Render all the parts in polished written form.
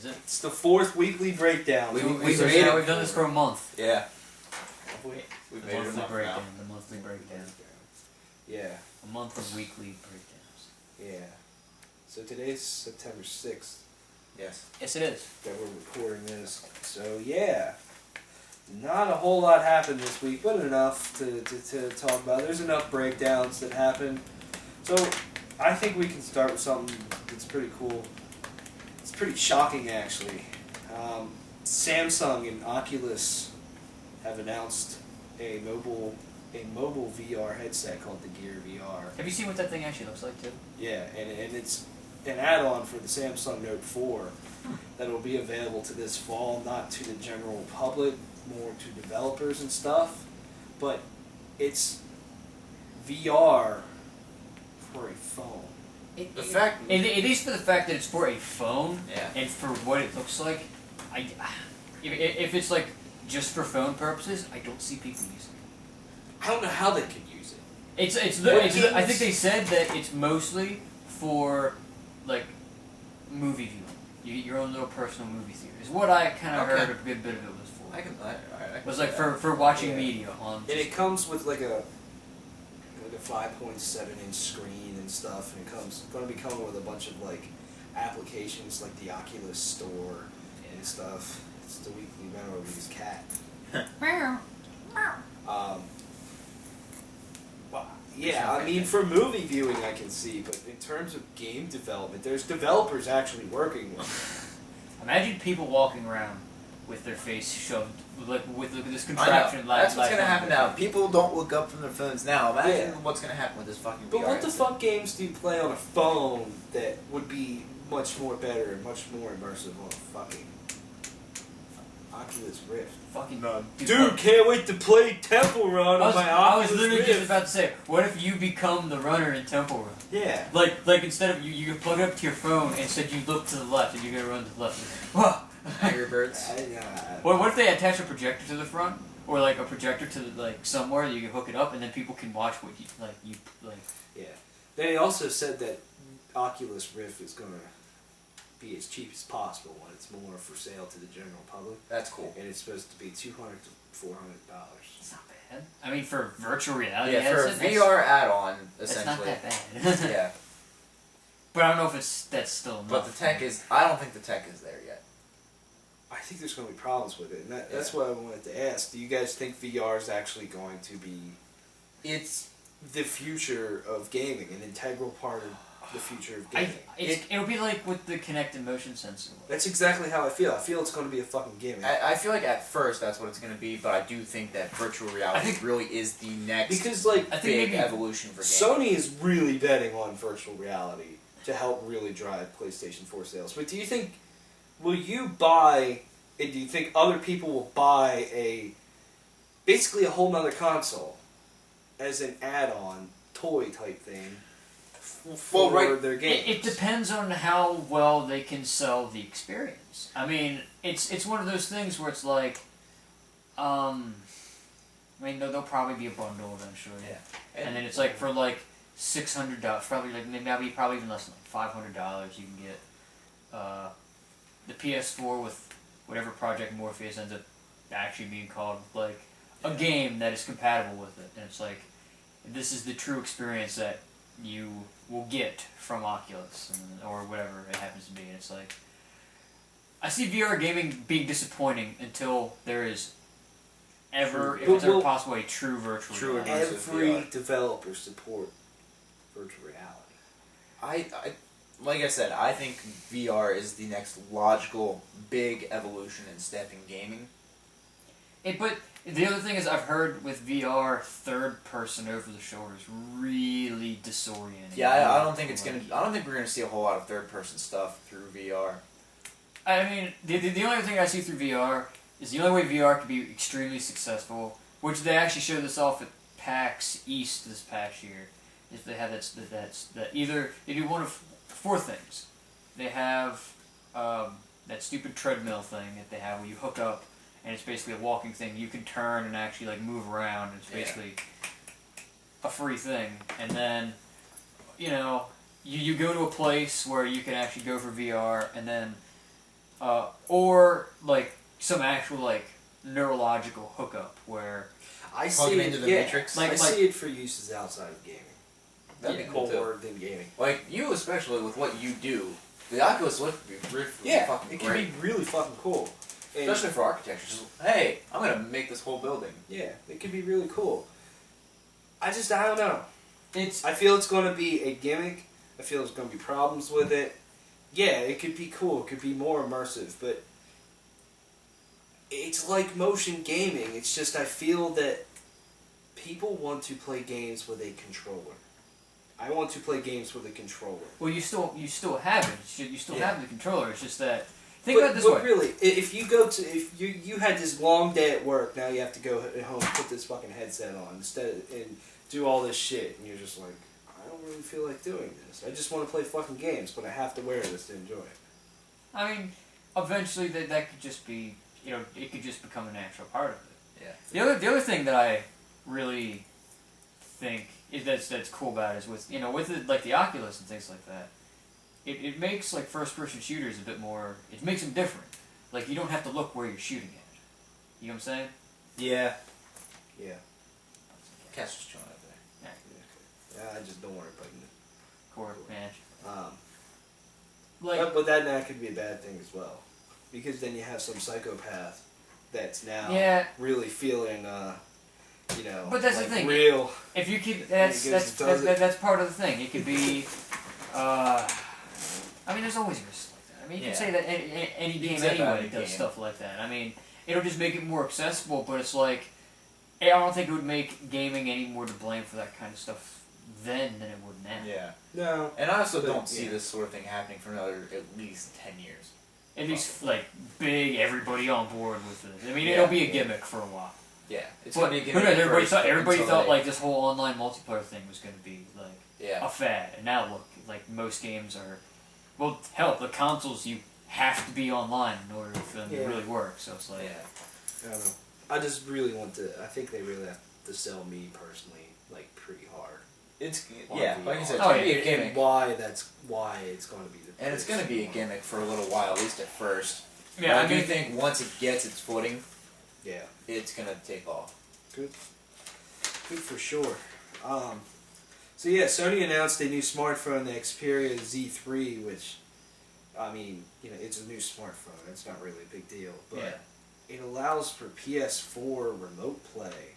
Is it? It's the 4th weekly breakdown. We've done this for a month. Yeah. We've made it a month breakdown. The monthly breakdown. Yeah. A month of weekly breakdowns. Yeah. So today's September 6th. Yes. Yes, it is. That we're recording this. So yeah. Not a whole lot happened this week, but enough to talk about. There's enough breakdowns that happened. So I think we can start with something that's pretty cool. It's pretty shocking, actually. Samsung and Oculus have announced a mobile VR headset called the Gear VR. Have you seen what that thing actually looks like, too? Yeah, and it's an add-on for the Samsung Note 4 that will be available to this fall, not to the general public, more to developers and stuff, but it's VR for a phone. At least for the fact that it's for a phone, yeah, and for what it looks like, if it's like just for phone purposes, I don't see people using it. I don't know how they could use it. I think they said that it's mostly for like movie viewing. You get your own little personal movie theater. Is what I kind of heard a good bit of it was for. It was like for watching media on. And it comes with like a 5.7-inch screen and stuff, and it's going to be coming with a bunch of like applications like the Oculus Store and stuff. It's the weekly member of his cat. Well, yeah, I mean for movie viewing I can see, but in terms of game development, there's developers actually working with it. Imagine people walking around with their face shoved, like with this contraption. That's what's gonna happen now. People don't look up from their phones now. Imagine what's gonna happen with this fucking VR. But what the fuck games do you play on a phone that would be much more better and much more immersive on a fucking Oculus Rift? Fucking dude, can't wait to play Temple Run on my Oculus Rift. I was literally just about to say, what if you become the runner in Temple Run? Yeah. Like instead of you plug it up to your phone, instead you look to the left and you're gonna run to the left. Whoa. Angry Birds. What if they attach a projector to the front, or like a projector to like somewhere you can hook it up, and then people can watch what you like. Yeah. They also said that Oculus Rift is gonna be as cheap as possible when it's more for sale to the general public. That's cool. And it's supposed to be $200 to $400. It's not bad. I mean, for virtual reality, yeah, for a VR add-on, essentially. It's not that bad. Yeah. But I don't know if that's still enough. But the tech is. I don't think the tech is there yet. I think there's going to be problems with it, and that's what I wanted to ask. Do you guys think VR is actually going to be... It's the future of gaming, an integral part of the future of gaming. It'll be like with the connected motion sensor. That's exactly how I feel. I feel it's going to be a fucking gimmick. I feel like at first that's what it's going to be, but I do think that virtual reality really is the next big evolution for gaming. Sony is really betting on virtual reality to help really drive PlayStation 4 sales. But do you think... Will you buy, and do you think other people will buy basically a whole nother as an add-on toy type thing for their games? It depends on how well they can sell the experience. I mean, it's one of those things where it's like, I mean, there'll probably be a bundle eventually. Yeah. And then it's like for like $600, probably like maybe probably even less than like $500, you can get the PS4 with whatever Project Morpheus ends up actually being called, like a game that is compatible with it, and it's like this is the true experience that you will get from Oculus or whatever it happens to be. And it's like I see VR gaming being disappointing until there is if it's ever possible, a true virtual reality. Every developer support virtual reality. Like I said, I think VR is the next logical, big evolution in step in gaming. But the other thing is, I've heard with VR, third person over the shoulder is really disorienting. Yeah, I don't think it's gonna. I don't think we're gonna see a whole lot of third person stuff through VR. I mean, the only thing I see through VR is the only way VR could be extremely successful, which they actually showed this off at PAX East this past year. If they have that either they do one of 4 things. They have that stupid treadmill thing that they have where you hook up and it's basically a walking thing. You can turn and actually like move around. It's basically a free thing. And then, you know, you go to a place where you can actually go for VR, and then or like some actual like neurological hookup where I see it into the Matrix. I see it for uses outside of gaming. That'd be cool more than gaming. Like you, especially with what you do, the Oculus would be really fucking it great. can be really fucking cool. Especially for architecture. Just, hey, I'm gonna make this whole building. Yeah, it could be really cool. I don't know. I feel it's going to be a gimmick. I feel there's going to be problems with it. Yeah, it could be cool. It could be more immersive, but it's like motion gaming. It's just I feel that people want to play games with a controller. I want to play games with a controller. Well, you still have it. You still have the controller. It's just that. Think about it this way. Really, if you had this long day at work, now you have to go home, put this fucking headset on and do all this shit, and you're just like, I don't really feel like doing this. I just want to play fucking games, but I have to wear this to enjoy it. I mean, eventually that could just be, it could just become a natural part of it. Yeah. The other thing that I really think that's cool about it is with like the Oculus and things like that. It makes like first person shooters a bit more. It makes them different. Like you don't have to look where you're shooting at. You know what I'm saying? Yeah. Yeah. Cat's just chilling out there. Yeah. I just don't want to play Court match. But that could be a bad thing as well, because then you have some psychopath that's now really feeling. But that's like the thing. Real. If you keep that's part of the thing. It could be. I mean, there's always risks like that. I mean, you can say that any game anyway does stuff like that. I mean, it'll just make it more accessible, but it's like, I don't think it would make gaming any more to blame for that kind of stuff then than it would now. Yeah. No. And I also don't see this sort of thing happening for another at least 10 years. At least, like, big, everybody on board with it. I mean, it'll be a gimmick for a while. Yeah. It's but going to be a gimmick. Everybody thought, like, this whole online multiplayer thing was going to be, like, a fad. And now, look, like, most games are... Well, hell, the consoles, you have to be online in order for them to really work, so it's like... I don't know. I just really want to... I think they really have to sell me, personally, like, pretty hard. It's... Yeah, like you said, it's going to be a gimmick. And why it's going to be the... And it's going to be a gimmick for a little while, at least at first. Yeah, I do think once it gets its footing, yeah, it's going to take off. Good for sure. So yeah, Sony announced a new smartphone, the Xperia Z3, which, I mean, it's a new smartphone. It's not really a big deal, but it allows for PS4 remote play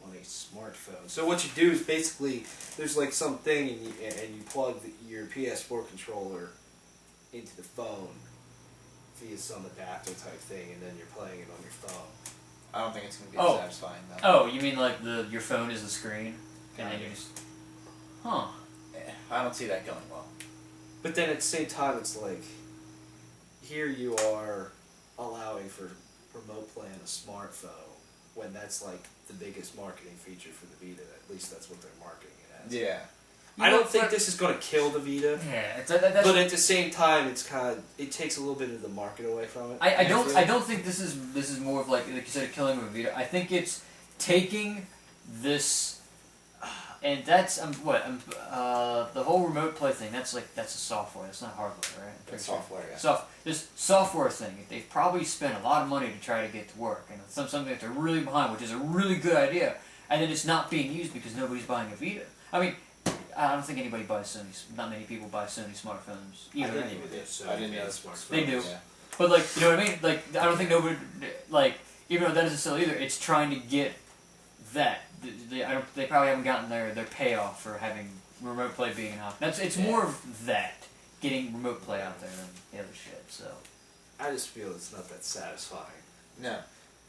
on a smartphone. So what you do is basically there's like something and you plug your PS4 controller into the phone via some adapter type thing, and then you're playing it on your phone. I don't think it's going to be as satisfying though. Oh, you mean like your phone is the screen, and then you just... Huh. I don't see that going well. But then at the same time, it's like, here you are allowing for remote play on a smartphone, when that's like the biggest marketing feature for the Vita. At least that's what they're marketing it as. Yeah. I don't think this is going to kill the Vita. Yeah, but at the same time, it takes a little bit of the market away from it. I don't think this is more of like you said, killing of a Vita. I think it's taking this, and that's the whole remote play thing. That's a software. That's not hardware, right? That's software. Yeah. This software thing. They've probably spent a lot of money to try to get to work, and it's something that they're really behind, which is a really good idea. And then it's not being used because nobody's buying a Vita. I mean, I don't think anybody buys Sony. Not many people buy Sony smartphones either. I didn't know smartphones. They do, but like, you know what I mean? Like, I don't think nobody, like, even though that isn't still either, it's trying to get that. They probably haven't gotten their payoff for having remote play being an option. It's more of that, getting remote play out there than the other shit. So I just feel it's not that satisfying. No.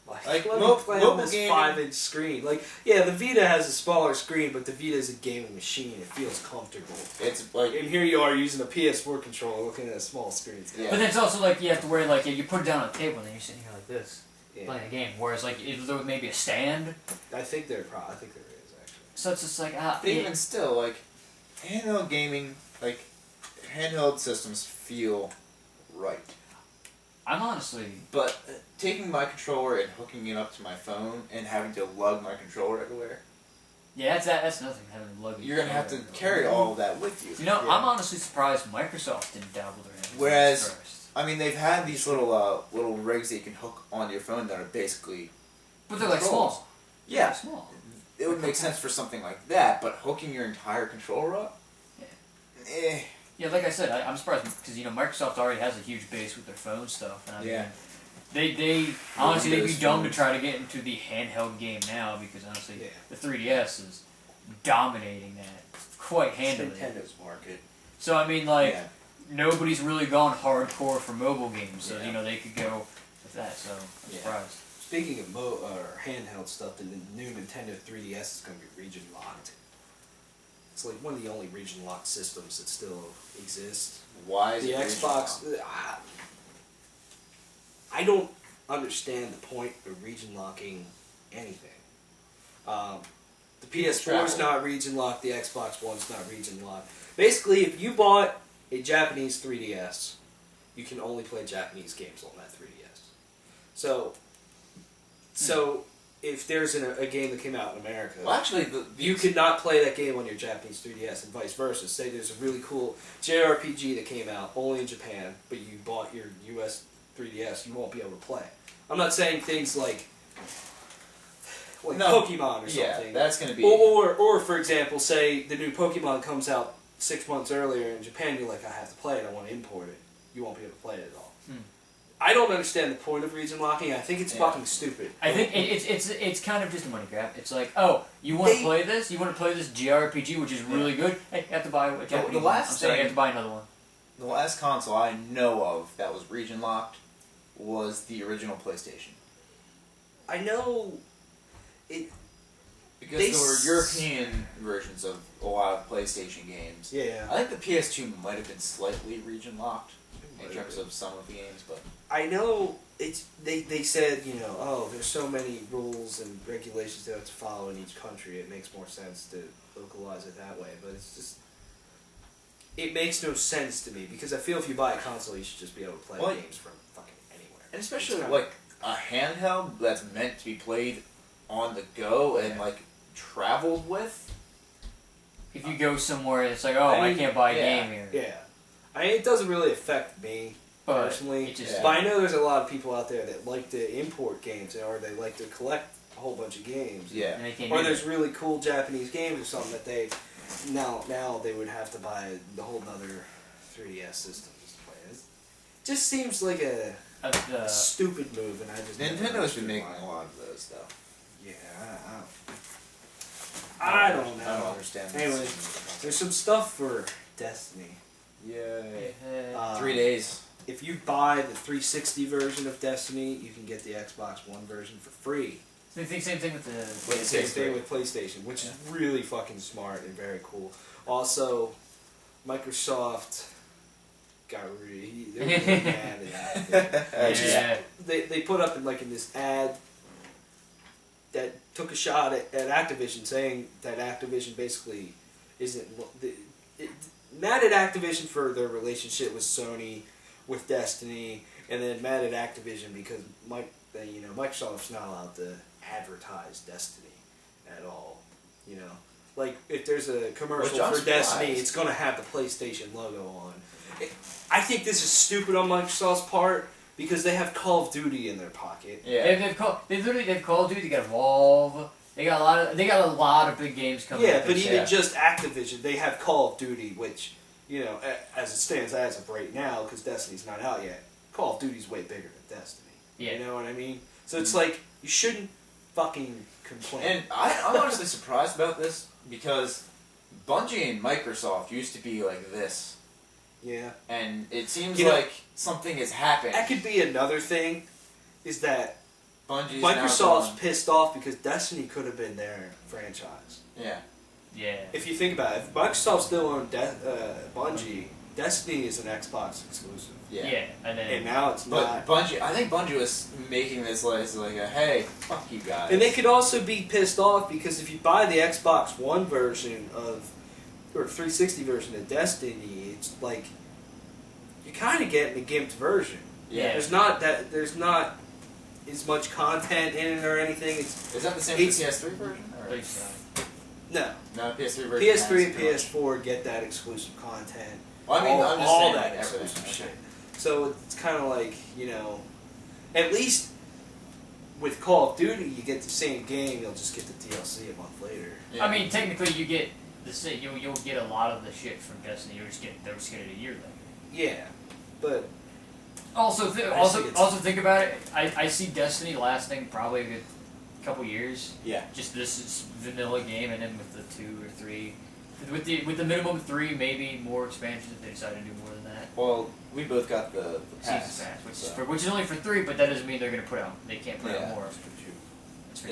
Like play on this 5-inch screen. Like, yeah, the Vita has a smaller screen, but the Vita is a gaming machine. It feels comfortable. It's like, and here you are using a PS4 controller, looking at a small screen. Yeah. But then it's also like you have to wear like you put it down on a table and then you're sitting here like this playing a game. Whereas like if there was maybe a stand. I think there is actually. So it's just like even still, like handheld gaming, like handheld systems feel right. I'm honestly... But taking my controller and hooking it up to my phone and having to lug my controller everywhere... Yeah, that's nothing, having to lug it. You're going to have to carry all of that with you. You know, I'm honestly surprised Microsoft didn't dabble their hands Whereas, first. I mean, they've had these little rigs that you can hook onto your phone that are basically. But they're like small. Yeah. They're small. It would make sense for something like that, but hooking your entire controller up? Yeah. Yeah, like I said, I'm surprised because Microsoft already has a huge base with their phone stuff, and I mean, they honestly they'd be dumb to try to get into the handheld game now because honestly the 3DS is dominating that quite handily. It's Nintendo's market. So I mean, nobody's really gone hardcore for mobile games, so they could go with that. So I'm surprised. Speaking of handheld stuff, the new Nintendo 3DS is going to be region locked. It's like one of the only region locked systems that still exist. Why is the Xbox? I don't understand the point of region locking anything. The PS4 is not region locked. The Xbox One's not region locked. Basically, if you bought a Japanese 3DS, you can only play Japanese games on that 3DS. So if there's a game that came out in America, you could not play that game on your Japanese 3DS, and vice versa. Say there's a really cool JRPG that came out only in Japan, but you bought your US 3DS, you won't be able to play. I'm not saying things like Pokemon or something. Yeah, that's going to be... Or, for example, say the new Pokemon comes out 6 months earlier in Japan, you're like, I have to play it, I want to import it. You won't be able to play it at all. I don't understand the point of region locking. I think it's fucking stupid. I think it's kind of just a money grab. It's like, oh, you want to play this? You want to play this JRPG, which is really good? Hey, you have to buy a Japanese one. You have to buy another one. The last console I know of that was region locked was the original PlayStation. I know it... Because there were European versions of a lot of PlayStation games. Yeah. I think the PS2 might have been slightly region locked in terms of some of the games, but... I know they said, there's so many rules and regulations they have to follow in each country, it makes more sense to localize it that way, but it's just... It makes no sense to me, because I feel if you buy a console, you should just be able to play games from fucking anywhere. And especially, a handheld that's meant to be played on the go and, traveled with. If you go somewhere, it's like, I can't buy a game here. Yeah. I mean, it doesn't really affect me personally, but I know there's a lot of people out there that like to import games, or they like to collect a whole bunch of games. Yeah. Or there's really cool Japanese games or something that they now they would have to buy the whole other 3DS system to play. It just seems like a stupid move, and I just Nintendo's been making a lot of those though. Yeah, I don't know. I don't understand. Anyway, there's some stuff for Destiny. Yay. 3 days. If you buy the 360 version of Destiny, you can get the Xbox One version for free. Same thing with the PlayStation. Same thing with PlayStation, which is really fucking smart and very cool. Also, Microsoft got really mad at that. They put up in this ad that took a shot at Activision, saying that Activision basically isn't mad at Activision for their relationship with Sony, with Destiny, and then mad at Activision because Microsoft's not allowed to advertise Destiny at all. If there's a commercial for Destiny, it's going to have the PlayStation logo on. I think this is stupid on Microsoft's part because they have Call of Duty in their pocket. Yeah, they have Call of Duty. They got Evolve. They got a lot of big games coming. Yeah, but even just Activision, they have Call of Duty, which as it stands as of right now, because Destiny's not out yet. Call of Duty's way bigger than Destiny. Yeah, you know what I mean. So it's like you shouldn't fucking complain. And I'm honestly surprised about this because Bungie and Microsoft used to be like this. Yeah. And it seems like something has happened. That could be another thing, is that Bungie's Microsoft's pissed off because Destiny could have been their franchise. Yeah. Yeah. If you think about it, if Microsoft still owned Bungie, Destiny is an Xbox exclusive. Yeah. And now it's not. Bungie, I think Bungie was making this like a, hey, fuck you guys. And they could also be pissed off because if you buy the Xbox One version or 360 version of Destiny, it's like you kind of get the gimped version. Yeah. There's not as much content in it or anything. Is that the same for the PS3 version? Or? No. No, PS3 version. PS3 and PS4 get that exclusive content. Well, I mean, I'm just all saying that exclusive shit. So it's kind of like, you know, at least with Call of Duty, you get the same game. You'll just get the DLC a month later. Yeah. I mean, technically, you get you'll get a lot of the shit from Destiny. They'll just get it a year later. Yeah, but also think about it. I see Destiny lasting probably a good couple years. Yeah. Just this is vanilla game, and then with the 2 or 3, with the minimum 3, maybe more expansions if they decide to do more than that. Well, we both got the pass, season pass, which is only for 3, but that doesn't mean they're going to put out. They can't put out more. It's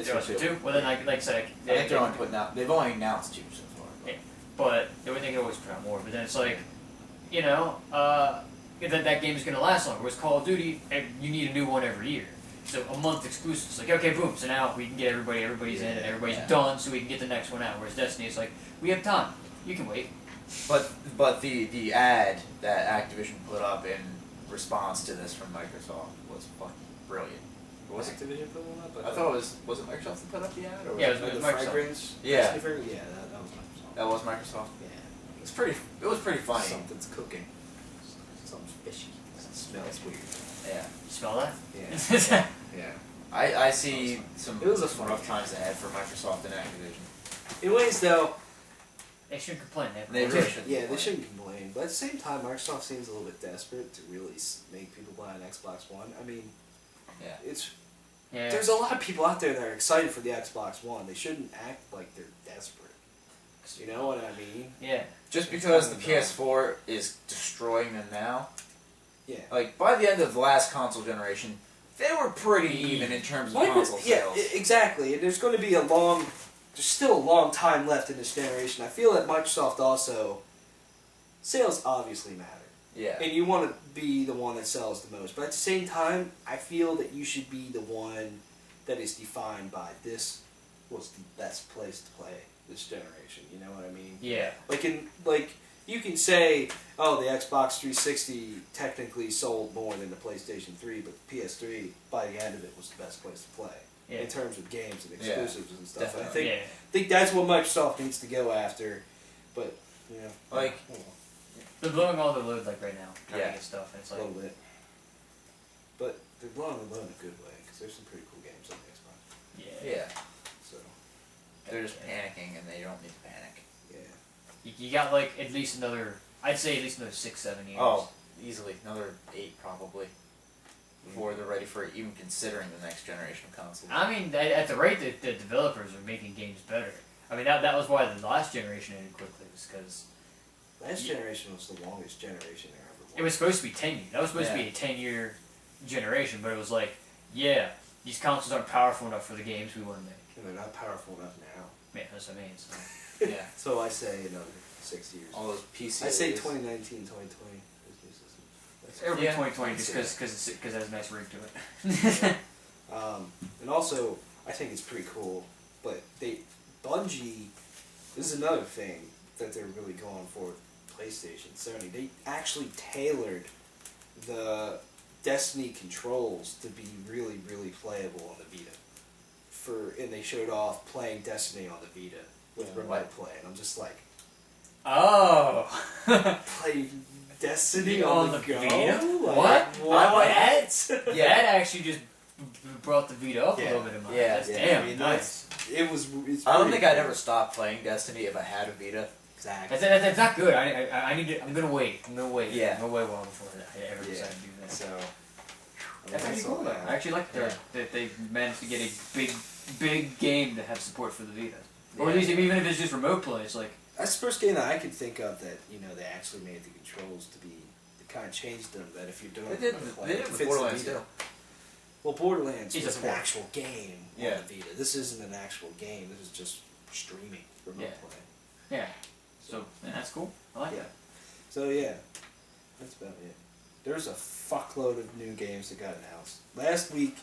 for 2. Well, then, like I said, I think they're only putting out. They've only announced 2 so far. Yeah, but they can always put out more. But then it's like, you know, that game is going to last longer. Whereas Call of Duty, you need a new one every year. So a month exclusive. It's like, okay, boom. So now we can get everybody's in and everybody's done, so we can get the next one out. Whereas Destiny, it's like, we have time. You can wait. But the ad that Activision put up in response to this from Microsoft was fucking brilliant. Was Activision put one up? I thought it was it Microsoft that put up the ad? Or yeah, it was the Microsoft. fragrance. Yeah. That was Microsoft. That was Microsoft. Yeah. It was pretty funny. Something's cooking. Something's fishy. It smells weird. You Yeah. smell that? Yeah. Yeah. I see some rough time. times ahead for Microsoft and Activision. In ways, though, they shouldn't complain. They really shouldn't. Yeah, they shouldn't complain. But at the same time, Microsoft seems a little bit desperate to really make people buy an Xbox One. I mean, there's a lot of people out there that are excited for the Xbox One. They shouldn't act like they're desperate. You know what I mean? Yeah. Just because the PS4 is destroying them now. Yeah. Like, by the end of the last console generation, they were pretty even in terms of console sales. Yeah, exactly. And there's going to be there's still a long time left in this generation. I feel that Microsoft also, sales obviously matter. Yeah. And you want to be the one that sells the most. But at the same time, I feel that you should be the one that is defined by this was the best place to play this generation. You know what I mean? Yeah. Like you can say, oh, the Xbox 360 technically sold more than the PlayStation 3, but the PS3 by the end of it was the best place to play in terms of games and exclusives and stuff. Definitely. I think that's what Microsoft needs to go after. But you know, like they're blowing all the load like right now, trying to get stuff. And it's like a little bit, but they're blowing the load in a good way because there's some pretty cool games on the Xbox. Yeah. So they're just panicking, and they don't need to panic. Yeah. You got like at least another. I'd say at least another 6-7 years. Oh, easily another 8 probably. Before they're ready for even considering the next generation of consoles. I mean, at the rate that the developers are making games better. I mean, that was why the last generation ended quickly, was because last generation was the longest generation there ever was. It was supposed to be 10 years. That was supposed to be a 10-year generation, but it was like, these consoles aren't powerful enough for the games we want to make. And they're not powerful enough now. Yeah, that's what I mean. So. Yeah. So I say another 6 years. All those PCs. I say 2019, 2020. Every 2020 just because it has a nice ring to it. And also, I think it's pretty cool, but Bungie, this is another thing that they're really going for with PlayStation, Sony. They actually tailored the Destiny controls to be really, really playable on the Vita. And they showed off playing Destiny on the Vita with remote play, and I'm just like, oh, play Destiny on the go? Vita? Like, what? That actually just brought the Vita up a little bit in mind. Yeah, that's damn I mean, nice. It's I don't think I'd ever stop playing Destiny if I had a Vita. Exactly. That's not good. I need to. I'm gonna wait. Yeah. I'm gonna wait a while before I ever decide to do that. So that's actually cool though. I actually like that they managed to get a big game to have support for the Vita. Or at least even if it's just remote play, it's like that's the first game that I could think of that they actually made the controls to kind of changed them. That if you're doing they did with Borderlands too. Well, Borderlands is an actual game on the Vita. This isn't an actual game. This is just streaming remote play. Yeah. So that's cool. I like that. So yeah, that's about it. There's a fuckload of new games that got announced. Last week,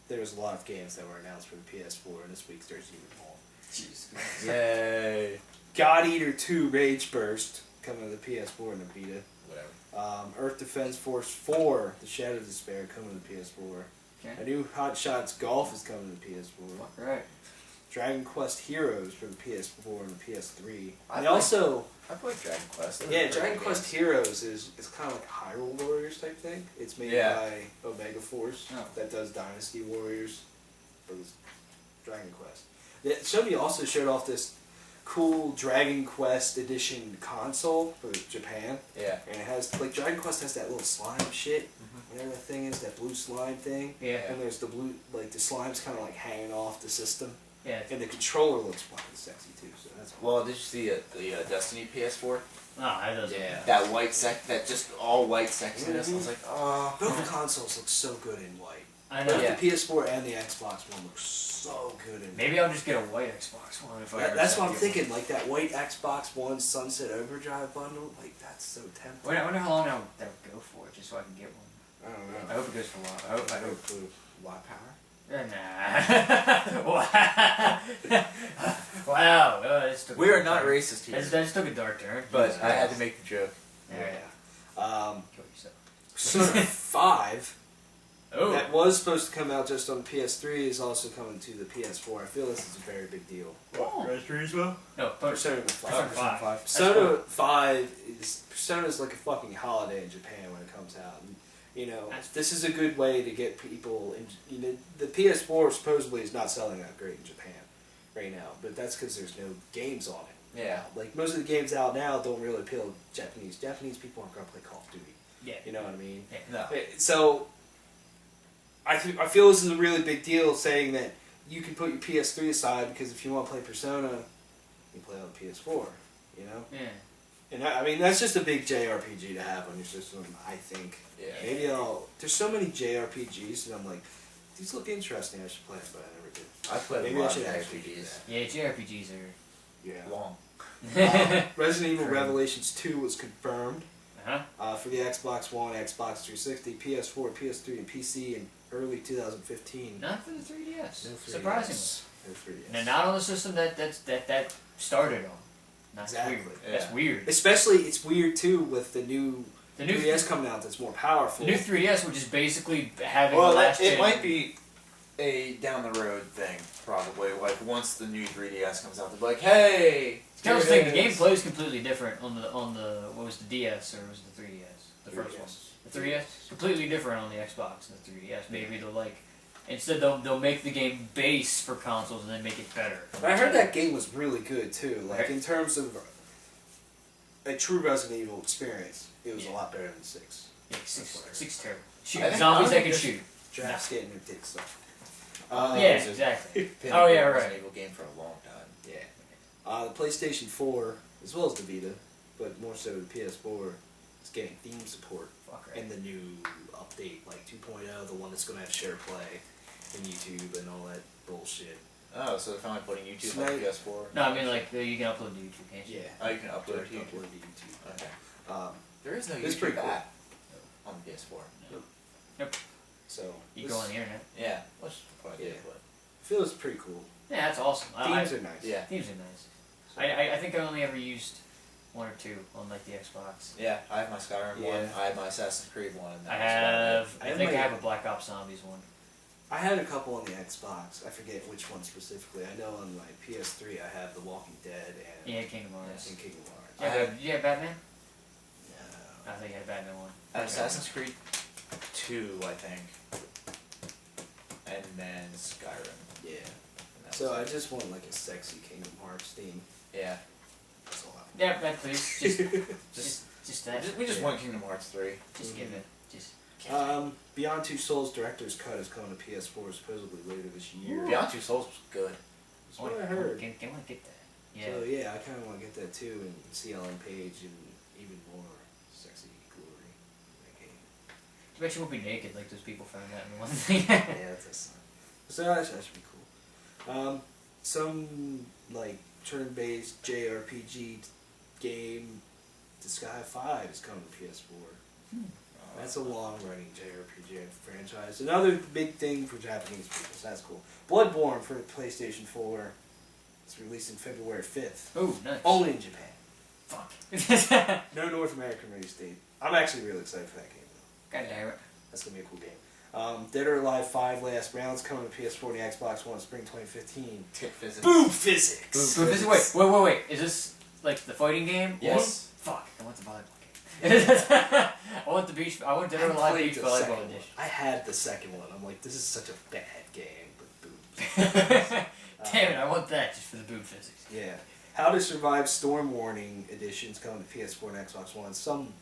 there was a lot of games that were announced for the PS4, and this week there's even more. Jeez. Yay. God Eater 2 Rage Burst coming to the PS4 and the Vita. Whatever. Earth Defense Force 4, The Shadow of Despair coming to the PS4. Okay. A new Hot Shots Golf is coming to the PS4. Fuck right. Dragon Quest Heroes for the PS4 and the PS3. I played Dragon Quest. Yeah, Dragon Quest Heroes is kind of like a Hyrule Warriors type thing. It's made by Omega Force that does Dynasty Warriors for this Dragon Quest. Sony also showed off this cool Dragon Quest Edition console for Japan. Yeah. And it has, like, Dragon Quest has that little slime shit. Whatever that thing is, that blue slime thing. Yeah. And there's the blue, like, the slime's kind of like hanging off the system. Yeah. And the controller looks fucking sexy too, so that's cool. Well, did you see the Destiny PS4? Oh, that doesn't. Yeah. That white that just all white sexiness. I was like, oh. Both consoles look so good in white. I know. Both the PS4 and the Xbox One look so good in white. Maybe I'll just get a white Xbox One if I ever That's what I'm thinking, like that white Xbox One Sunset Overdrive bundle, like that's so tempting. I wonder how long that would go for, just so I can get one. I don't know. I hope it goes for a while. I hope. Watt power? Nah. Wow. We are not racist here. That just took a dark turn. But I had to make the joke. Yeah. Persona 5, that was supposed to come out just on PS3, is also coming to the PS4. I feel this is a very big deal. PS3 as well? No, Persona 5. Persona 5. Persona 5 Persona's like a fucking holiday in Japan when it comes out. And, you know, this is a good way to get people in. You know, the PS4 supposedly is not selling that great in Japan right now, but that's because there's no games on it. Yeah. Like, most of the games out now don't really appeal to Japanese. Japanese people aren't going to play Call of Duty. Yeah. You know what I mean? Yeah. No. So, I feel this is a really big deal saying that you can put your PS3 aside because if you want to play Persona, you play on the PS4. You know? Yeah. And I mean, that's just a big JRPG to have on your system, I think. Yeah. Maybe there's so many JRPGs, and I'm like, these look interesting, I should play them, but I never did. I played Maybe a lot I should of actually do JRPGs. Yeah, JRPGs are Long. Resident Evil Revelations 2 was confirmed for the Xbox One, Xbox 360, PS4, PS3, and PC in early 2015. not for the 3DS. No 3DS. Surprisingly. No 3DS. And not on the system that started on. That's Exactly. weird. Yeah. That's weird. Especially, it's weird too with the new 3DS coming out that's more powerful. The new 3DS, which is basically having Well, the last it gen. might be a down the road thing, probably. Like once the new 3DS comes out, they'll be like, "Hey." Tell us the thing. The gameplay is completely different on the what was the DS or was it the 3DS? The first one. The 3DS completely different on the Xbox and the 3DS. Maybe they'll instead they'll make the game base for consoles and then make it better. But I heard that game was really good too. Like in terms of a true Resident Evil experience, it was a lot better than 6. Yeah, 6 terrible. Shoot zombies that can shoot. Drafts getting their dicks sucked. Yeah, exactly. Oh yeah, right. Resident Evil game for a long time. Yeah. The PlayStation 4, as well as the Vita, but more so the PS4, is getting theme support. And the new update, like 2.0, the one that's going to have share play and YouTube and all that bullshit. Oh, so they're finally putting YouTube on the PS4? No, I mean like you can upload to YouTube, can't you? Yeah. Oh, you can upload to YouTube. Okay. There is no it's YouTube pretty cool. app on the PS4. Nope. So you go on the internet. Yeah, which probably I feel it's pretty cool. Yeah, that's awesome. Themes are nice. Yeah. Themes are nice. So, I think I only ever used 1 or 2 on like the Xbox. Yeah, I have my Skyrim one. I have my Assassin's Creed one. I have a Black Ops Zombies one. I had a couple on the Xbox. I forget which one specifically. I know on my PS3 I have The Walking Dead and Kingdom Hearts. And Kingdom Hearts. Yeah, did you have Batman? No. I think I had Batman one. I have Assassin's Creed 2, I think. And then Skyrim. Yeah. So I just want like a sexy Kingdom Hearts theme. Yeah. That's all I want. Yeah, that please. Just that. We just want Kingdom Hearts 3. Just give it. Just. Beyond Two Souls Director's Cut is coming to PS4 supposedly later this year. Ooh. Beyond Two Souls was good. That's what I heard. I want to get that. Yeah. So yeah, I kind of want to get that too and see Ellen Page and even more sexy glory in that game. I bet you won't be naked like those people found out in the one thing. Yeah, that's a sign. So that should be cool. Some like turn-based JRPG game, Disgaea 5 is coming to PS4. That's a long-running JRPG franchise. Another big thing for Japanese people, so that's cool. Bloodborne for PlayStation 4. It's released in February 5th. Oh, nice. Only in Japan. Fuck. No North American release date. I'm actually really excited for that game, though. God damn it. That's going to be a cool game. Dead or Alive 5 Last Rounds coming to PS4 and the Xbox One spring 2015. Tick physics. Boom physics! Boom physics. Wait. Is this like the fighting game? Yes. Fuck. I want the volleyball game. I want the beach. I want Dead or Alive beach volleyball edition. I had the second one. I'm like, this is such a bad game, but boom. Damn it! I want that just for the boom physics. Yeah. How to Survive Storm Warning editions coming to PS4 and Xbox One. Some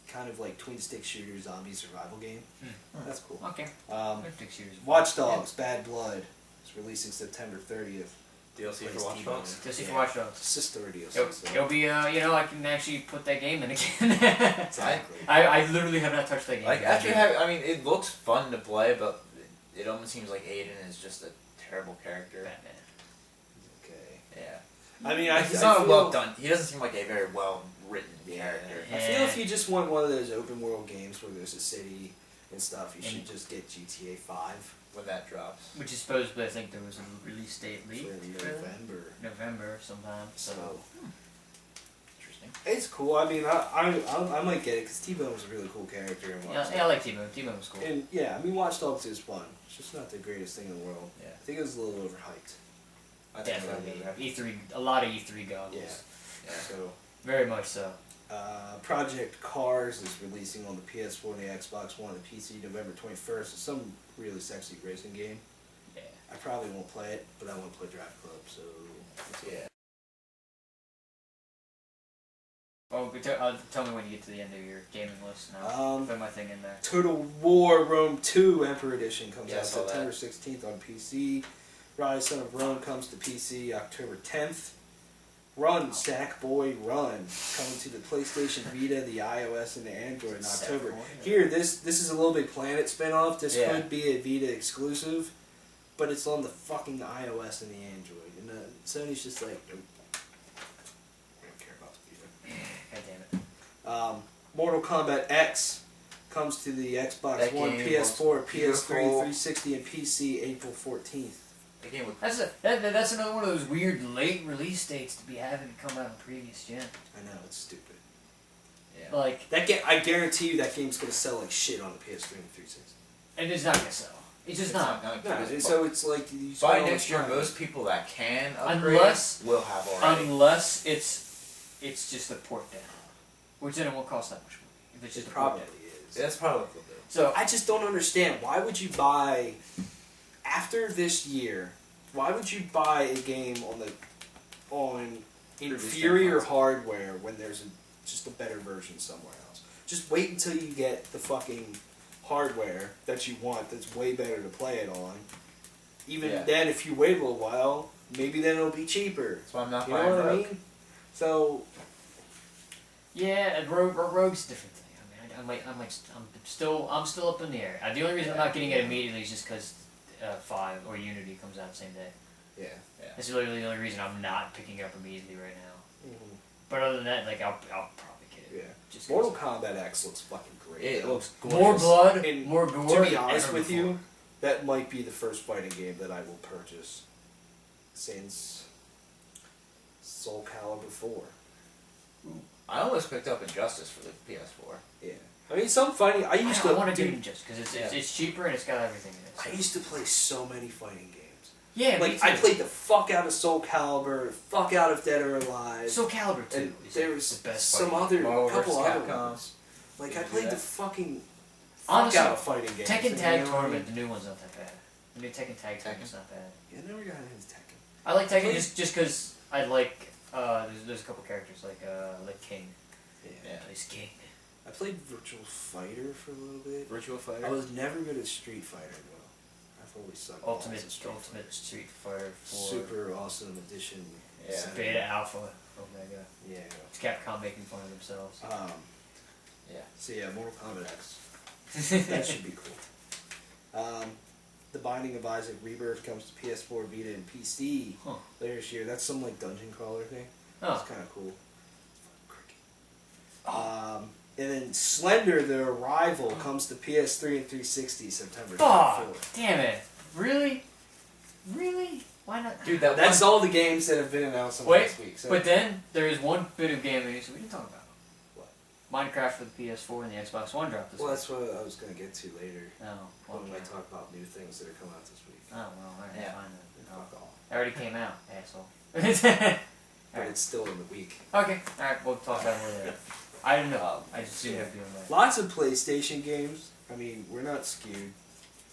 kind of like twin stick shooter zombie survival game. That's cool. Okay. Watch Dogs Bad Blood is releasing September 30th. DLC for Watch Dogs. DLC for Watch Dogs. Sister DLC. It'll be I can actually put that game in again. Exactly. I literally have not touched that game. Like after you have, I mean, it looks fun to play, but it almost seems like Aiden is just a terrible character. Batman. Okay. Yeah. I mean, he's not well done. He doesn't seem like a very well written character. I feel if you just want one of those open world games where there's a city and stuff, you should just get GTA 5 when that drops. Which is supposedly, I think there was a release date leaked. November sometime. So. Interesting. It's cool. I mean, I might get it because T-Bone was a really cool character. In yeah, I like T-Bone. T-Bone was cool. And yeah, I mean, Watch Dogs is fun. It's just not the greatest thing in the world. Yeah. I think it was a little overhyped. Definitely. E3, a lot of E3 goggles. Yeah. So. Very much so. Project Cars is releasing on the PS4 and the Xbox One and PC November 21st. It's some really sexy racing game. Yeah. I probably won't play it, but I want to play Drive Club, so yeah. Oh, tell me when you get to the end of your gaming list now. Put my thing in there. Total War Rome 2 Emperor Edition comes out September 16th on PC. Rise Son of Rome comes to PC October 10th. Run, Sackboy, Run, coming to the PlayStation Vita, the iOS, and the Android in October. Here, this is a Little Big Planet spinoff. This could be a Vita exclusive, but it's on the fucking iOS and the Android. And Sony's just like, nope. I don't care about the Vita. God damn it. Mortal Kombat X comes to the Xbox One, PS4, PS3, 360, and PC April 14th. That's another one of those weird late release dates to be having come out on previous gen. I know, it's stupid. Yeah. Like that game, I guarantee you that game's gonna sell like shit on the PS3 and 360. And it's not gonna sell. It's just not. So it's like by next year, most people that can upgrade will have already. Unless it's just a port down, which then it won't cost that much money. If it's just probably is. That's probably what they'll do. So I just don't understand. Why would you buy after this year? Why would you buy a game on inferior hardware when there's just a better version somewhere else? Just wait until you get the fucking hardware that you want that's way better to play it on. Even then, if you wait a little while, maybe then it'll be cheaper. That's why I'm not buying Rogue. You know what I mean? So... Yeah, and Rogue's a different thing. I mean, I'm still up in the air. The only reason I'm not getting it immediately is just because 5 or Unity comes out the same day. Yeah. That's literally the only reason I'm not picking it up immediately right now. But other than that, like I'll probably get it. Yeah. Just Mortal Kombat X looks fucking great. It looks gorgeous. More blood, and more gore. To be honest with you, that might be the first fighting game that I will purchase since Soul Calibur 4. I almost picked up Injustice for the PS4. Yeah. I mean, some fighting... I want to do Injustice because it's cheaper and it's got everything in it. So. I used to play so many fighting games. Yeah, like I played the fuck out of Soul Calibur, the fuck out of Dead or Alive. Soul Calibur 2 and is there was the best some couple other ones. Like I played the fucking fuck out of fighting games. Tekken Tag Tournament, the new one's not that bad. The new Tekken Tag Tournament's not bad. Yeah, I never got into Tekken. I like Tekken just because I like there's a couple characters like King. Yeah, he's King. I played Virtual Fighter for a little bit. Virtual Fighter. I was never good at Street Fighter though. I've always sucked. Ultimate Street Fighter 4. Super awesome edition. Yeah. Beta Alpha Omega. Yeah. It's Capcom making fun of themselves. Yeah. So yeah, Mortal Kombat X. That should be cool. The Binding of Isaac Rebirth comes to PS4, Vita, and PC later this year. That's some like dungeon crawler thing. It's kind of cool. And then Slender, The Arrival, comes to PS3 and 360 September 24th. Damn it! Really? Really? Why not? Dude, that's all the games that have been announced last week. So. But then there is one bit of game that we didn't talk about. What? Minecraft for the PS4 and the Xbox One dropped this week. Well, that's what I was going to get to later. Oh, well, when I talk about new things that are coming out this week. Oh, well, alright, yeah. fine then. Fuck off. It already came out, asshole. But it's still in the week. Okay, alright, we'll talk about it later. I didn't know. I just didn't have to be on that. Lots of PlayStation games. I mean, we're not skewed.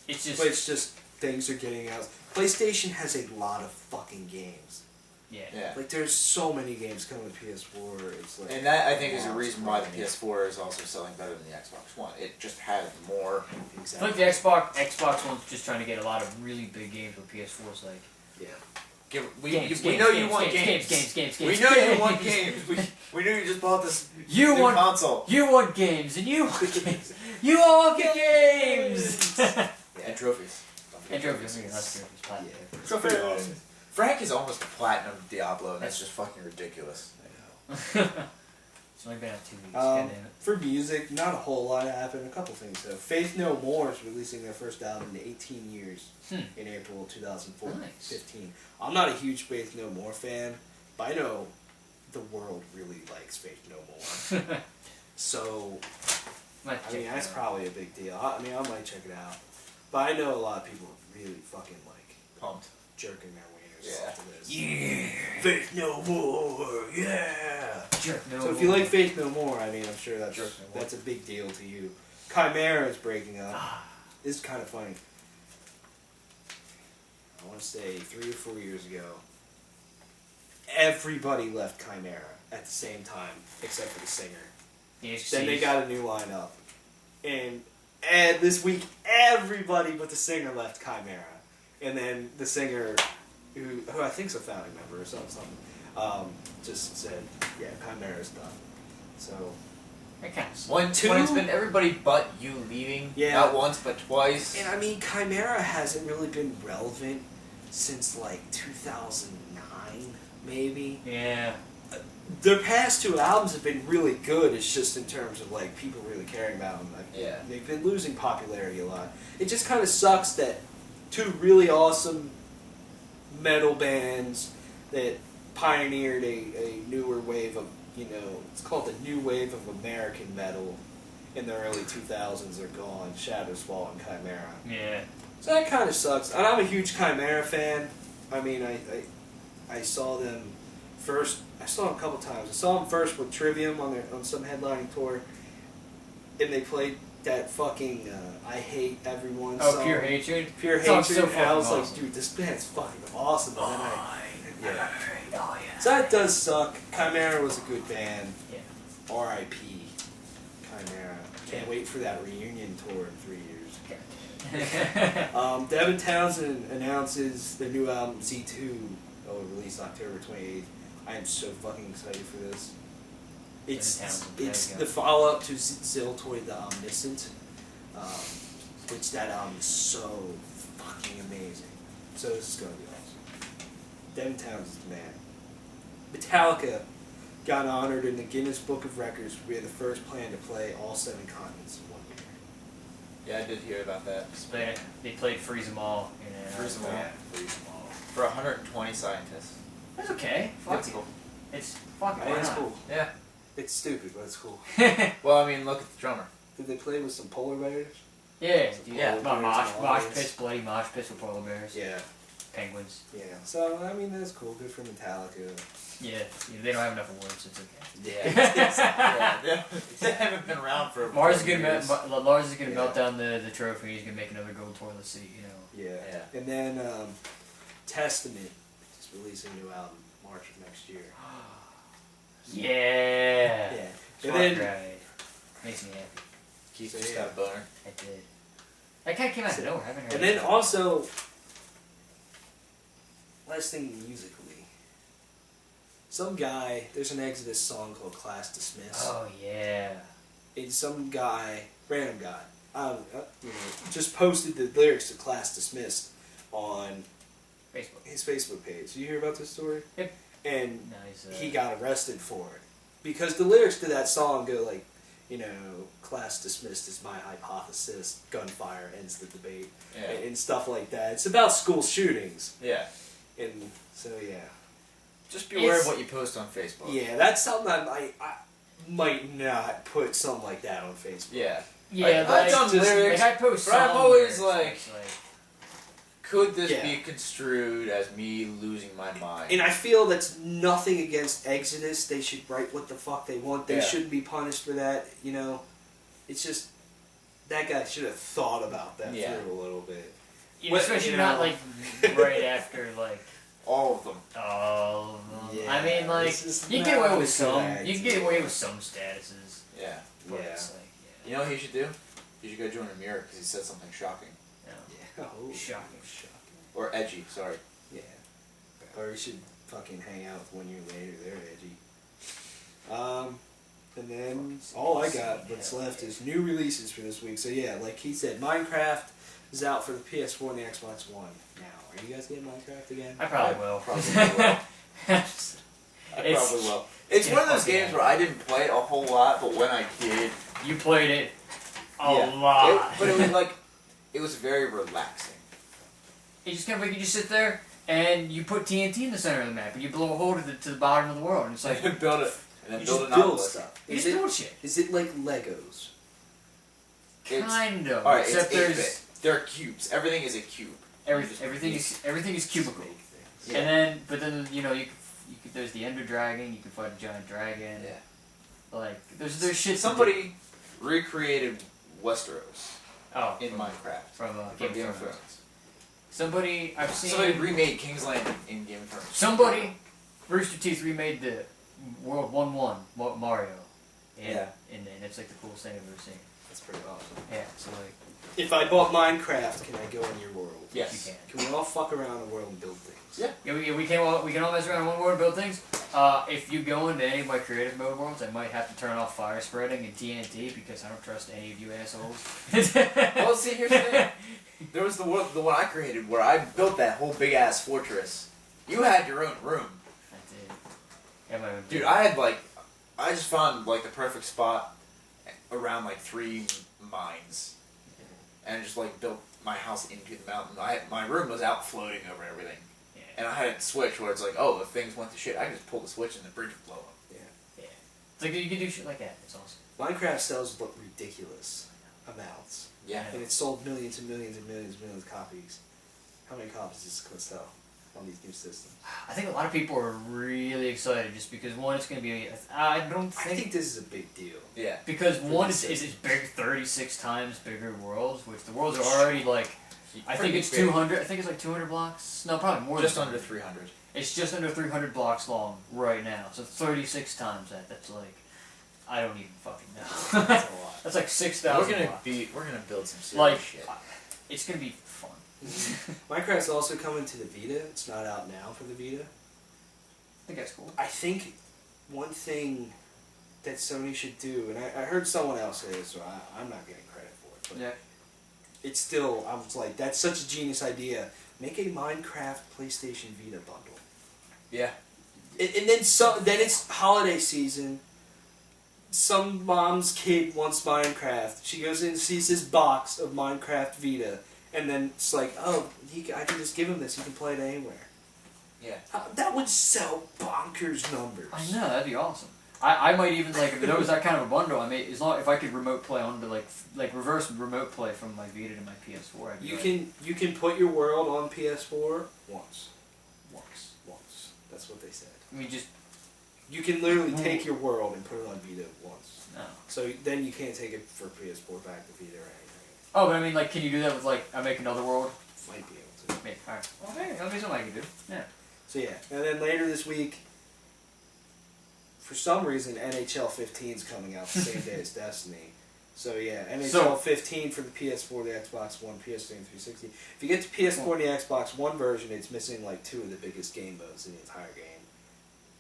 It's just... But it's just things are getting out. PlayStation has a lot of fucking games. Yeah. Like, there's so many games coming to PS4. It's like, and that, I think, is a reason why the PS4 is also selling better than the Xbox One. It just has more. Exactly. I think the Xbox One's just trying to get a lot of really big games, but PS4's like... Yeah. We know you want games. Games. We know you want games. We knew you just bought this new console. You want games, and you want games. You all get games! And trophies. And trophies. That's trophies. Trophies are awesome. Frank is almost a platinum Diablo, and that's just fucking ridiculous. I know. It's only been out 2 weeks. God damn it. For music, not a whole lot happened. A couple things though. Faith No More is releasing their first album in 18 years in April 2015. Nice. I'm not a huge Faith No More fan, but I know the world really likes Faith No More. So, I mean, that's probably a big deal. I mean, I might check it out. But I know a lot of people really fucking like pumped, jerking their wieners to this. Yeah. Faith No More, yeah. Jerk No So if you like Faith No More, I mean, I'm sure that's a big deal to you. Chimaira is breaking up. This is kind of funny. I want to say 3 or 4 years ago, everybody left Chimaira at the same time, except for the singer. Then they got a new lineup. And this week, everybody but the singer left Chimaira. And then the singer, who I think is a founding member or something, just said, yeah, Chimaira's done. So... When it's been everybody but you leaving, not once but twice. And I mean, Chimaira hasn't really been relevant since like 2009, maybe. Yeah. Their past 2 albums have been really good. It's just in terms of like people really caring about them. Like, they've been losing popularity a lot. It just kind of sucks that 2 really awesome metal bands that pioneered a newer wave of, you know, it's called the new wave of American metal in the early 2000s are gone. Shadows Fall and Chimaira. Yeah. So that kind of sucks. And I'm a huge Chimaira fan. I mean, I saw them first. I saw them a couple times. I saw them first with Trivium on some headlining tour, and they played that fucking I Hate Everyone song. Pure Hatred? Pure Hatred. So and I was awesome. like, dude, this band's fucking awesome. And then Oh, yeah. So that does suck. Chimaira was a good band. Yeah. R.I.P. Chimaira. Can't wait for that reunion tour in 3 years. Devin Townsend announces the new album Z2 will release October 28th. I am so fucking excited for this. It's the follow-up to Ziltoid the Omniscient, which that album is so fucking amazing. So this is going to be awesome. Devin Townsend's the man. Metallica got honored in the Guinness Book of Records for being the first band to play all 7 continents in 1 year. Yeah, I did hear about that. They played Freeze 'em All. Freeze 'em All. Yeah, Freeze 'em All. For 120 scientists. That's okay. That's cool. It's fucking It's cool. Yeah. It's stupid, but it's cool. Well, I mean, look at the drummer. Did they play with some polar bears? Yeah. Mosh audience. pits, bloody mosh pits with polar bears. Yeah. Penguins. Yeah. So, I mean, that's cool. Good for Metallica. Yeah. They don't have enough awards. It's okay. Yeah. They haven't been around for Lars is gonna melt down the trophy. He's gonna make another gold toilet seat. You know. Yeah. And then Testament is releasing a new album March of next year. Yeah. And then makes me happy. Keith just got a boner. I did. That kind of came out of nowhere. I haven't heard. And then also, last thing musically, some guy. There's an Exodus song called "Class Dismissed." Oh yeah. And some guy, random guy, just posted the lyrics to "Class Dismissed" on his Facebook page. Did you hear about this story? Yep. And he got arrested for it because the lyrics to that song go like, you know, "Class dismissed is my hypothesis. Gunfire ends the debate," and stuff like that. It's about school shootings. Yeah. And so yeah. Just be aware of what you post on Facebook. Yeah, that's something might not put something like that on Facebook. Yeah. Yeah, I've done lyrics, I post but I'm always lyrics, like, could this be construed as me losing my mind? And I feel that's nothing against Exodus. They should write what the fuck they want. They shouldn't be punished for that. You know, it's just that guy should have thought about that through a little bit. Yeah, especially not like right after like all of them. All of them. Yeah, I mean, like you can get away with some. You can get away with some statuses. Yeah. But it's like, you know what he should do? He should go join a mirror because he said something shocking. Yeah. Oh, shocking. Or edgy. Sorry. Yeah. Or he should fucking hang out 1 year later. They're edgy. And then all I got what's left is new releases for this week. So yeah, like he said, Minecraft is out for the PS4 and the Xbox One now. Are you guys getting Minecraft again? I probably will. I probably will. It's one of those games where I didn't play it a whole lot, but when I did, you played it a lot. But it was like, it was very relaxing. You just kind of like, you just sit there and you put TNT in the center of the map and you blow a hole to the bottom of the world and it's like build it and then you build just an build stuff. You just build shit. Is it like Legos? Kind of. Alright, except there's there are cubes. Everything is a cube. Everything is cubicle. Yeah. And then, but then you know there's the Ender Dragon. You can fight a giant dragon. Yeah. Like there's shit. Somebody recreated Westeros. Oh, in Minecraft from Game of Thrones. Somebody I've seen. Somebody remade King's Landing in Game of Thrones. Somebody, Rooster Teeth remade the World 1-1 Mario. And it's like the coolest thing I've ever seen. That's pretty awesome. Yeah, so like. If I bought Minecraft, can I go in your world? Yes. You can we all fuck around in the world and build things? Yeah, we can all mess around in one world and build things. If you go into any of my creative mode worlds, I might have to turn off fire spreading and TNT because I don't trust any of you assholes. Well, see, here's the thing. There was the one I created where I built that whole big ass fortress. You had your own room. I did. Yeah, my own Dude, I just found like the perfect spot around like 3 mines, and just like built my house into the mountain. My room was out floating over everything. And I had a switch where it's like, oh, if things went to shit, I can just pull the switch and the bridge would blow up. Yeah. It's like you can do shit like that. It's awesome. Minecraft sells ridiculous amounts. Yeah. And it's sold millions and millions and millions and millions of copies. How many copies does it sell on these new systems? I think a lot of people are really excited just because one, it's going to be. I think this is a big deal. Yeah. Because one is big, 36 times bigger worlds, which the worlds are already like. I think it's 200. I think it's like 200 blocks. No, probably more. Just under 300. It's just under 300 blocks long right now. So 36 times that. That's like, I don't even fucking know. That's a lot. That's like 6,000. We're gonna build some serious shit. It's gonna be fun. Minecraft's also coming to the Vita. It's not out now for the Vita. I think that's cool. I think one thing that Sony should do, and I heard someone else say this, so I'm not getting credit for it. But it's still, I was like, that's such a genius idea. Make a Minecraft PlayStation Vita bundle. Yeah. And then it's holiday season. Some mom's kid wants Minecraft. She goes in and sees this box of Minecraft Vita. And then it's like, oh, I can just give him this. He can play it anywhere. Yeah. That would sell bonkers numbers. I know, that'd be awesome. I might even, like, if there was that kind of a bundle, if I could remote play onto, like reverse remote play from my Vita to my PS4, I'd be You can put your world on PS4 once. That's what they said. I mean, just... You can literally take your world and put it on Vita once. No. So then you can't take it for PS4 back to Vita or anything. Oh, but I mean, like, can you do that with, like, I make another world? Might be able to. Maybe. Alright. Well, hey, that'll be something I can do. Yeah. So yeah, and then later this week, for some reason, NHL 15 is coming out the same day as Destiny. So yeah, NHL 15 for the PS4, the Xbox One, PS3, and 360. If you get the PS4 and the Xbox One version, it's missing like 2 of the biggest game modes in the entire game.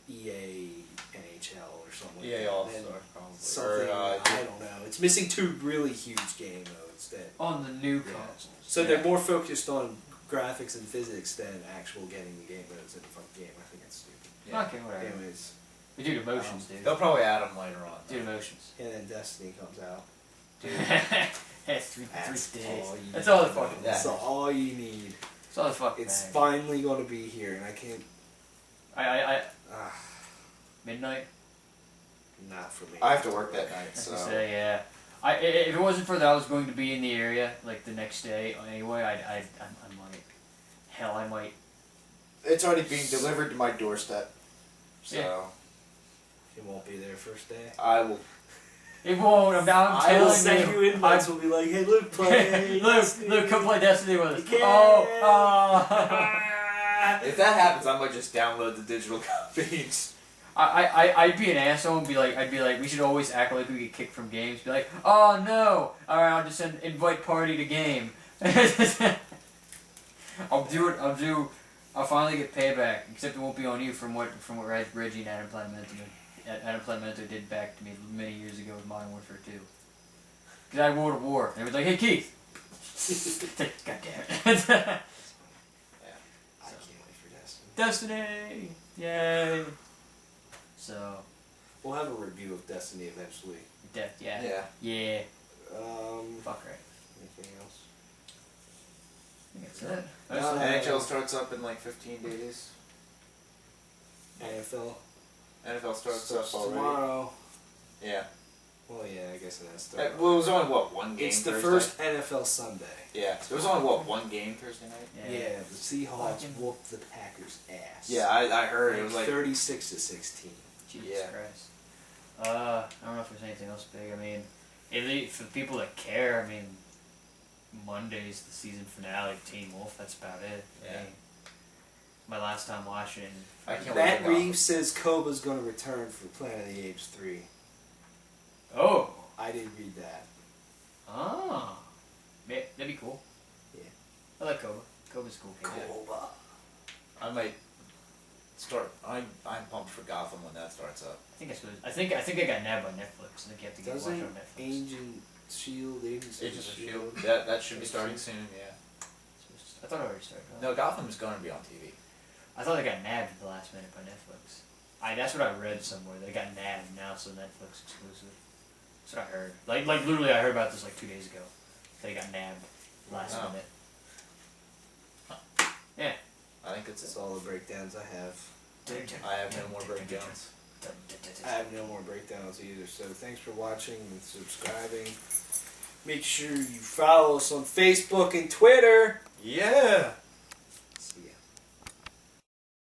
EA, NHL, or something. EA All-Star, probably. Something, I don't know. It's missing 2 really huge game modes that on the new consoles. So they're more focused on graphics and physics than actual getting the game modes in the fucking game. I think it's stupid. Yeah. Okay, whatever. Anyways. We do emotions, dude. They'll probably add them later on. Do emotions. And then Destiny comes out. Dude. That's 3 days. That's all the fucking That's all you need. That's all the fucking It's finally going to be here, and I can't... Midnight? not for me. I have to work that night, As so. I say, yeah. If it wasn't for that, I was going to be in the area like the next day anyway. I might. Hell, I might. It's already being delivered to my doorstep. So. Yeah. You won't be there first day. I will. It won't. I'm I will telling send you invites. We'll be like, hey, Luke, play. Luke, come play Destiny with us. You can. If that happens, I might just download the digital copies. I'd be an asshole and I'd be like, we should always act like we get kicked from games. Be like, oh no, alright, I'll just invite party to game. I'll finally get payback, except it won't be on you from what Reggie and Adam Plantamento did back to me many years ago with Modern Warfare 2. Because I had World of War, and it was like, hey Keith! God damn it. Yeah. I can't wait for Destiny. Destiny! Yay! So. We'll have a review of Destiny eventually. Yeah. Yeah. Fuck right. Anything else? I think that's it. NHL starts up in like 15 days. NFL starts up already. Tomorrow. Yeah. Well, yeah, I guess it has started. Well, it was only, one game It's the Thursday? first NFL Sunday. Yeah. There was only, one game Thursday night? Yeah, the Seahawks whooped the Packers' ass. Yeah, I heard. It was like 36-16. Jesus Yeah. Christ. I don't know if there's anything else big. I mean, for the people that care, I mean, Monday's the season finale of Teen Wolf. That's about it. Yeah. I mean, my last time watching. I can't Matt wait to Reeves says Koba's going to return for Planet of the Apes 3. Oh. I did read that. Ah. That'd be cool. Yeah. I like Koba. Koba's cool. Koba. I might start. I'm pumped for Gotham when that starts up. I think I got nabbed by Netflix. I think you have to watch Doesn't on Netflix. Agents of Shield. That should be starting soon. Yeah. I thought it already started. No, Gotham's going to be on TV. I thought they got nabbed at the last minute by Netflix. That's what I read somewhere. They got nabbed now, so Netflix exclusive. That's what I heard. Like literally, I heard about this like 2 days ago. They got nabbed last minute. Yeah. I think That's all the breakdowns I have. I have no more breakdowns. I have no more breakdowns either. So thanks for watching and subscribing. Make sure you follow us on Facebook and Twitter. Yeah.